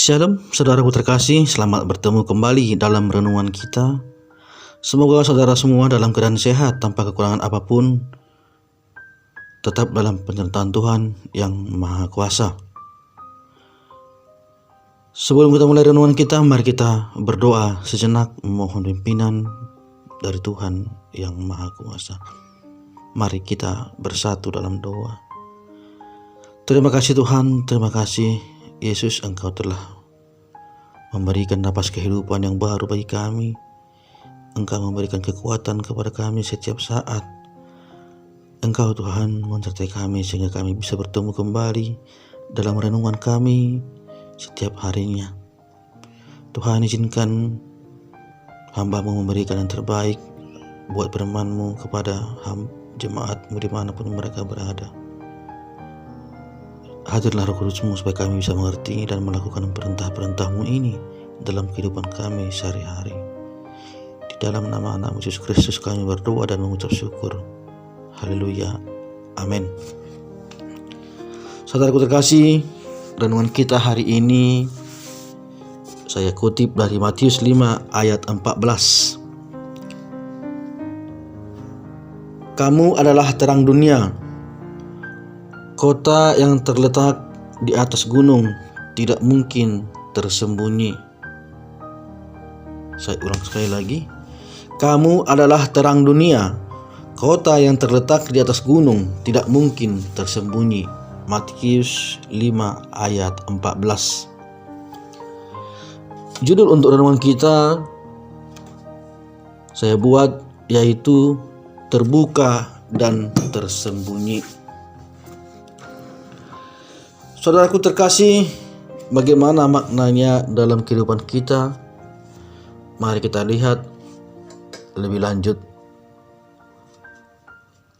Shalom saudaraku terkasih, selamat bertemu kembali dalam renungan kita. Semoga saudara semua dalam keadaan sehat tanpa kekurangan apapun, tetap dalam penyertaan Tuhan yang Maha Kuasa. Sebelum kita mulai renungan kita, mari kita berdoa sejenak memohon pimpinan dari Tuhan yang Maha Kuasa. Mari kita bersatu dalam doa. Terima kasih Tuhan, terima kasih Yesus, Engkau telah memberikan napas kehidupan yang baru bagi kami. Engkau memberikan kekuatan kepada kami setiap saat. Engkau Tuhan menyertai kami sehingga kami bisa bertemu kembali dalam renungan kami setiap harinya. Tuhan, izinkan hamba-Mu memberikan yang terbaik buat firman-Mu kepada jemaat-Mu dimanapun mereka berada. Hadirlah Roh Kudus-Mu supaya kami bisa mengerti dan melakukan perintah-perintah-Mu ini dalam kehidupan kami sehari-hari. Di dalam nama Anak Yesus Kristus kami berdoa dan mengucap syukur. Haleluya. Amin. Saudaraku terkasih, renungan kita hari ini saya kutip dari Matius 5 ayat 14. Kamu adalah terang dunia. Kota yang terletak di atas gunung tidak mungkin tersembunyi. Saya ulang sekali lagi. Kamu adalah terang dunia. Kota yang terletak di atas gunung tidak mungkin tersembunyi. Matius 5 ayat 14. Judul untuk renungan kita saya buat yaitu terbuka dan tersembunyi. Saudaraku terkasih, bagaimana maknanya dalam kehidupan kita? Mari kita lihat lebih lanjut.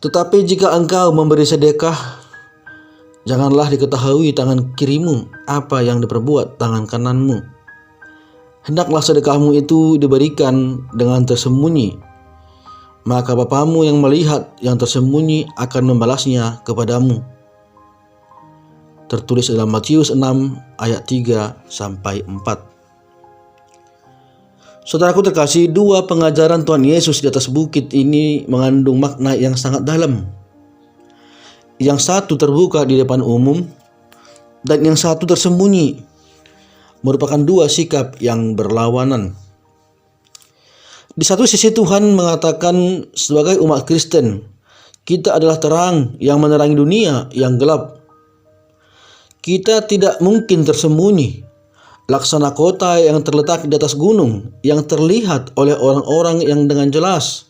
Tetapi jika engkau memberi sedekah, janganlah diketahui tangan kirimu apa yang diperbuat tangan kananmu. Hendaklah sedekahmu itu diberikan dengan tersembunyi, maka Bapamu yang melihat yang tersembunyi akan membalasnya kepadamu. Tertulis dalam Matius 6 ayat 3-4. Saudaraku terkasih, dua pengajaran Tuhan Yesus di atas bukit ini mengandung makna yang sangat dalam. Yang satu terbuka di depan umum dan yang satu tersembunyi, merupakan dua sikap yang berlawanan. Di satu sisi Tuhan mengatakan sebagai umat Kristen, kita adalah terang yang menerangi dunia yang gelap. Kita tidak mungkin tersembunyi, laksana kota yang terletak di atas gunung, yang terlihat oleh orang-orang yang dengan jelas,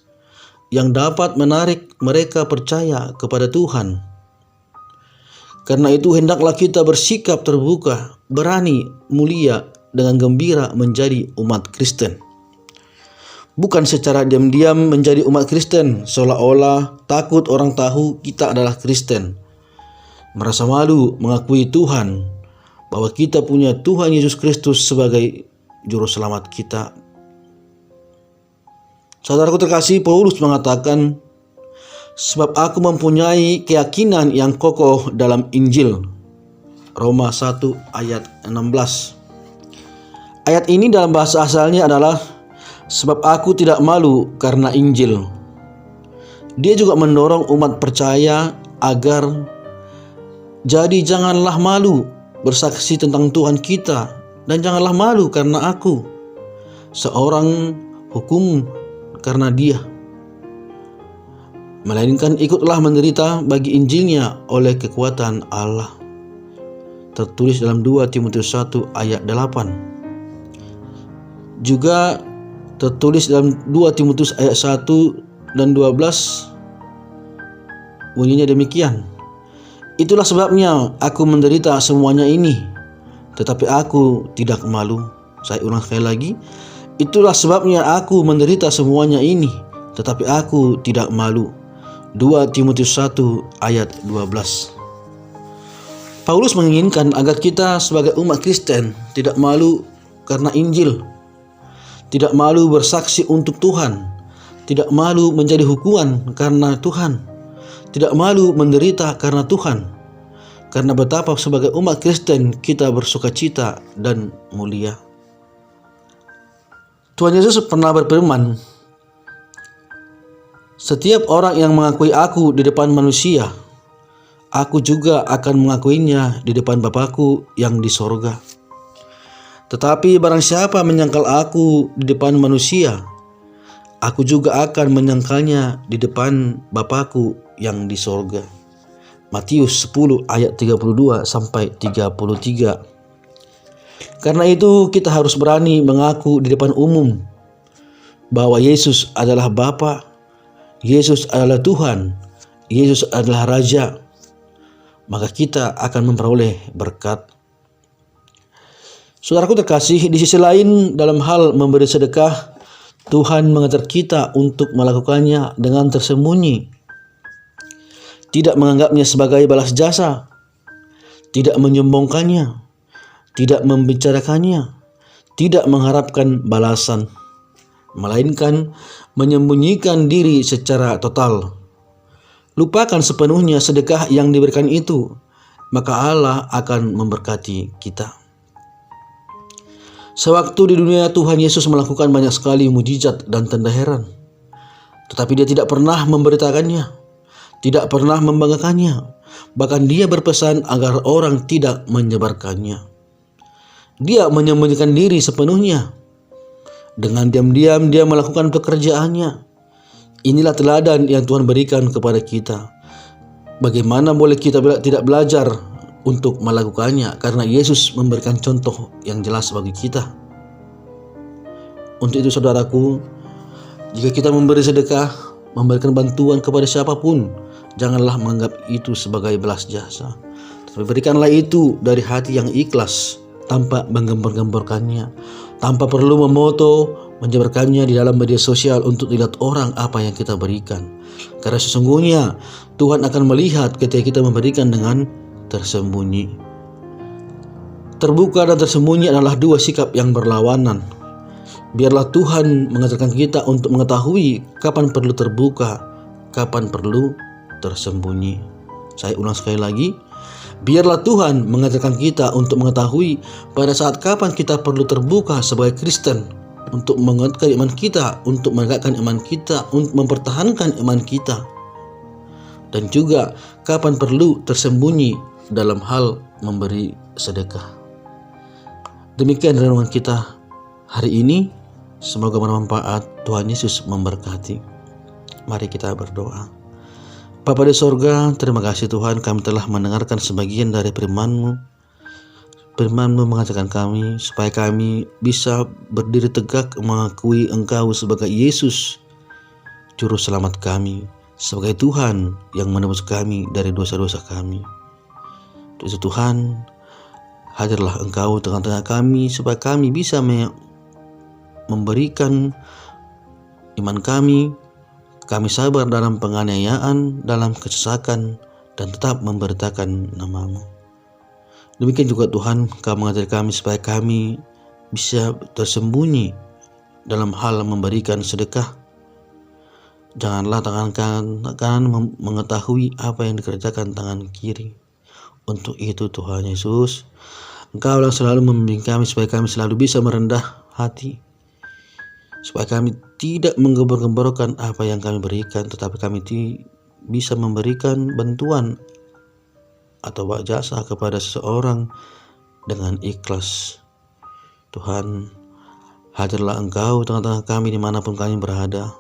yang dapat menarik mereka percaya kepada Tuhan. Karena itu hendaklah kita bersikap terbuka, berani, mulia, dengan gembira menjadi umat Kristen. Bukan secara diam-diam menjadi umat Kristen, seolah-olah takut orang tahu kita adalah Kristen. Merasa malu mengakui Tuhan bahwa kita punya Tuhan Yesus Kristus sebagai juru selamat kita. Saudaraku terkasih, Paulus mengatakan, sebab aku mempunyai keyakinan yang kokoh dalam Injil. Roma 1 ayat 16. Ayat ini dalam bahasa asalnya adalah sebab aku tidak malu karena Injil. Dia juga mendorong umat percaya agar jadi janganlah malu bersaksi tentang Tuhan kita, dan janganlah malu karena aku seorang hukum karena Dia, melainkan ikutlah menderita bagi Injilnya oleh kekuatan Allah. Tertulis dalam 2 Timotius 1 ayat 8. Juga tertulis dalam 2 Timotius ayat 1 dan 12, bunyinya demikian. Itulah sebabnya aku menderita semuanya ini, tetapi aku tidak malu. Saya ulang sekali lagi. Itulah sebabnya aku menderita semuanya ini, tetapi aku tidak malu. 2 Timotius 1 ayat 12. Paulus menginginkan agar kita sebagai umat Kristen tidak malu karena Injil, tidak malu bersaksi untuk Tuhan, tidak malu menjadi hukuman karena Tuhan, tidak malu menderita karena Tuhan. karena betapa sebagai umat Kristen kita bersukacita dan mulia. Tuhan Yesus pernah berfirman, "Setiap orang yang mengakui aku di depan manusia, aku juga akan mengakuinya di depan Bapa-Ku yang di sorga. Tetapi barang siapa menyangkal aku di depan manusia, aku juga akan menyangkalnya di depan Bapa-Ku yang di sorga." Matius 10 ayat 32 sampai 33. Karena itu kita harus berani mengaku di depan umum bahwa Yesus adalah Bapa, Yesus adalah Tuhan, Yesus adalah Raja. Maka kita akan memperoleh berkat. Saudaraku terkasih, di sisi lain dalam hal memberi sedekah, Tuhan mengajar kita untuk melakukannya dengan tersembunyi, tidak menganggapnya sebagai balas jasa, tidak menyombongkannya, tidak membicarakannya, tidak mengharapkan balasan, melainkan menyembunyikan diri secara total. Lupakan sepenuhnya sedekah yang diberikan itu, maka Allah akan memberkati kita. Sewaktu di dunia, Tuhan Yesus melakukan banyak sekali mujizat dan tanda heran, tetapi Dia tidak pernah memberitakannya, tidak pernah membanggakannya. Bahkan Dia berpesan agar orang tidak menyebarkannya. Dia menyembunyikan diri sepenuhnya. Dengan diam-diam Dia melakukan pekerjaannya. Inilah teladan yang Tuhan berikan kepada kita. Bagaimana boleh kita tidak belajar untuk melakukannya, karena Yesus memberikan contoh yang jelas bagi kita. Untuk itu saudaraku, jika kita memberi sedekah, memberikan bantuan kepada siapapun, janganlah menganggap itu sebagai belas jasa, tapi berikanlah itu dari hati yang ikhlas, tanpa menggembor-gemborkannya, tanpa perlu memoto, menyebarkannya di dalam media sosial untuk dilihat orang apa yang kita berikan. Karena sesungguhnya Tuhan akan melihat ketika kita memberikan dengan tersembunyi. Terbuka dan tersembunyi adalah dua sikap yang berlawanan. Biarlah Tuhan mengajarkan kita untuk mengetahui kapan perlu terbuka, kapan perlu tersembunyi. Saya ulang sekali lagi. Biarlah Tuhan mengajarkan kita untuk mengetahui pada saat kapan kita perlu terbuka sebagai Kristen, untuk menguatkan iman kita, untuk menegakkan iman kita, untuk mempertahankan iman kita, dan juga kapan perlu tersembunyi dalam hal memberi sedekah. Demikian renungan kita hari ini. Semoga bermanfaat. Tuhan Yesus memberkati. Mari kita berdoa. Bapa di sorga, terima kasih Tuhan, kami telah mendengarkan sebagian dari firman-Mu. Firman-Mu mengajarkan kami supaya kami bisa berdiri tegak mengakui Engkau sebagai Yesus, Juru Selamat kami, sebagai Tuhan yang menebus kami dari dosa-dosa kami. Itu Tuhan, hadirlah Engkau tengah-tengah kami supaya kami bisa memberikan iman kami sabar dalam penganiayaan, dalam kesesakan, dan tetap memberitakan nama-Mu. Demikian juga Tuhan, Kau mengajari kami supaya kami bisa tersembunyi dalam hal memberikan sedekah. Janganlah tangan kanan mengetahui apa yang dikerjakan tangan kiri. Untuk itu Tuhan Yesus, Engkau yang selalu membimbing kami supaya kami selalu bisa merendah hati, supaya kami tidak menggembor-gemborkan apa yang kami berikan, tetapi kami bisa memberikan bantuan atau jasa kepada seseorang dengan ikhlas. Tuhan, hadirlah Engkau tengah-tengah kami dimanapun kami berada.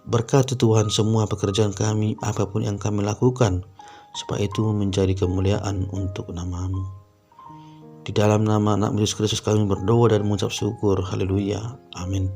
Berkati Tuhan semua pekerjaan kami, apapun yang kami lakukan, supaya itu menjadi kemuliaan untuk nama-Mu. Di dalam nama Anak Yesus Kristus kami berdoa dan mengucap syukur. Haleluya. Amin.